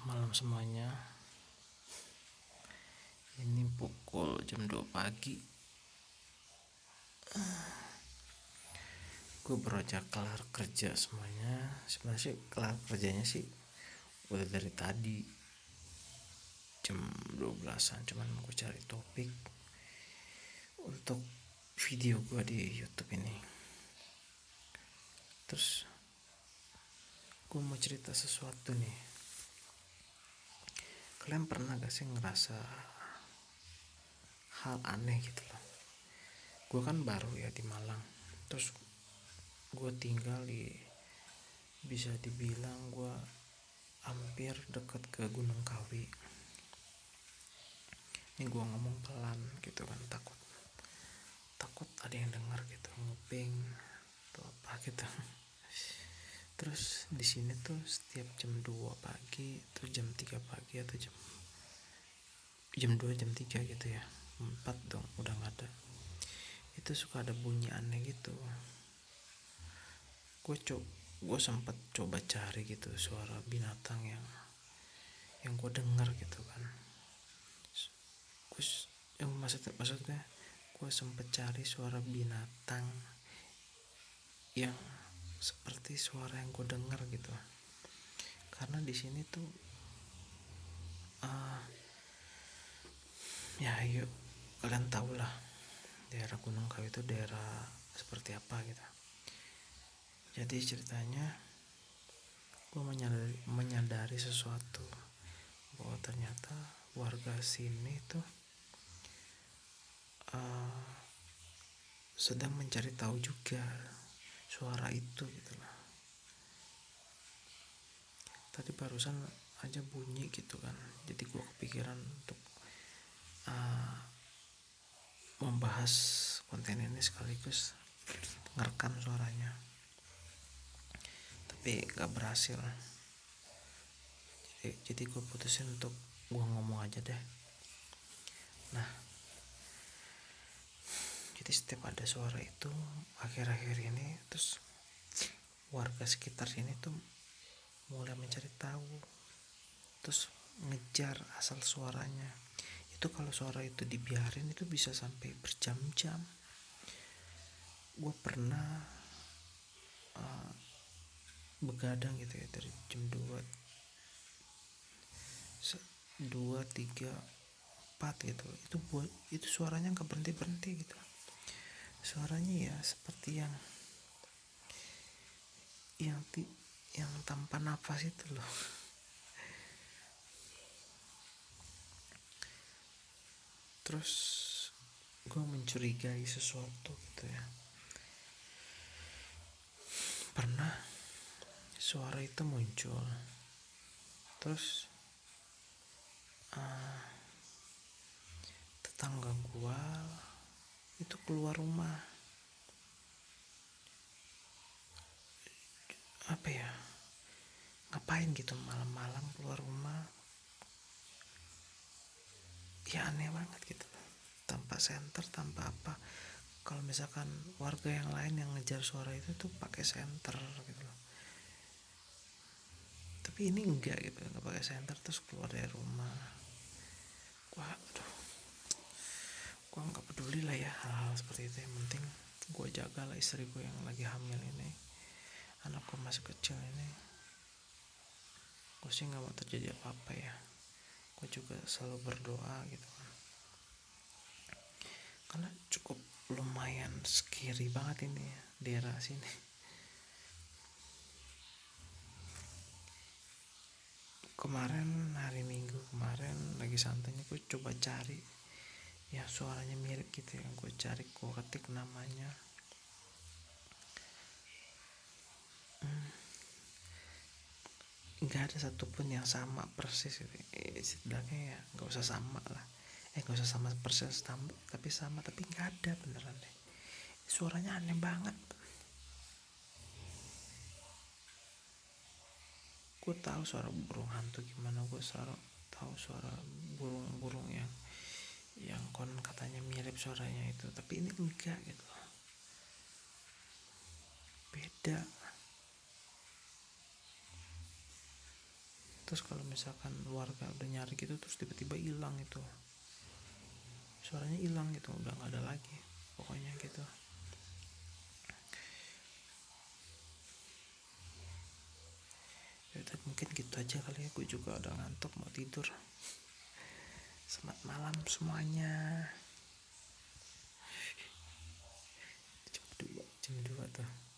Malam semuanya. Ini pukul jam 2 pagi. Gue baru aja kelar kerja semuanya. Sebenarnya sih kelar kerjanya sih udah dari tadi jam 12-an. Cuman gue cari topik untuk video gue di YouTube ini. Terus gue mau cerita sesuatu nih. Kalian pernah gak sih ngerasa hal aneh gitu loh? Gue kan baru ya di Malang. Terus gue tinggal di, bisa dibilang gue hampir deket ke Gunung Kawi. Ini gue ngomong pelan gitu kan, takut ada yang dengar gitu, nguping atau apa gitu. Terus di sini tuh setiap jam 2 pagi atau jam 3 pagi atau jam 2 jam 3 gitu ya, 4 dong udah nggak ada, itu suka ada bunyi aneh gitu. Gue sempet coba cari gitu suara binatang yang gue dengar gitu kan. Yang maksudnya gue sempet cari suara binatang yang seperti suara yang gue dengar gitu. Karena di sini tuh ya yuk kalian tau lah daerah Gunung Kawi itu daerah seperti apa gitu. Jadi ceritanya gue menyadari sesuatu, bahwa ternyata warga sini tuh sedang mencari tahu juga suara itu gitu lah. Tadi barusan aja bunyi gitu kan, jadi gue kepikiran untuk membahas konten ini sekaligus ngerekam suaranya, tapi gak berhasil. Jadi gue putusin untuk gue ngomong aja deh. Nah, jadi setiap ada suara itu akhir-akhir ini, terus warga sekitar sini tuh mulai mencari tahu, terus ngejar asal suaranya. Itu kalau suara itu dibiarin itu bisa sampai berjam-jam. Gue pernah begadang gitu ya dari jam 2 3 4 gitu. Itu suaranya nggak berhenti gitu. Suaranya ya seperti yang yang tanpa nafas itu loh. Terus gue mencurigai sesuatu gitu ya. Pernah suara itu muncul, terus tetangga gue itu keluar rumah, apa ya, ngapain gitu malam-malam keluar rumah, ya aneh banget gitu, tanpa senter, tanpa apa. Kalau misalkan warga yang lain yang ngejar suara itu tuh pakai senter gitu loh, tapi ini enggak gitu, nggak pakai senter, terus keluar dari rumah. Gue nggak peduli lah ya hal-hal seperti itu. Yang penting gue jaga lah istri gue yang lagi hamil ini, anak gue masih kecil ini. Gue sih nggak mau terjadi apa-apa ya. Gue juga selalu berdoa gitu kan, karena cukup lumayan scary banget ini ya, daerah sini. Kemarin hari Minggu kemarin lagi santainya, gue coba cari ya suaranya mirip gitu ya. Gue cari, gue ketik namanya, nggak ada satupun yang sama persis gitu. Setidaknya ya nggak usah sama lah, nggak usah sama persis tapi sama, tapi nggak ada beneran deh. Suaranya aneh banget. Gue tahu suara burung hantu gimana, gue selalu tahu suara burung-burung yang konon katanya mirip suaranya itu, tapi ini enggak gitu, beda. terus kalau misalkan warga udah nyari gitu terus tiba-tiba hilang itu suaranya, hilang gitu, udah nggak ada lagi pokoknya gitu. Ya udah, mungkin gitu aja kali ya, gue juga udah ngantuk mau tidur. Selamat malam semuanya. Jam 2 tuh.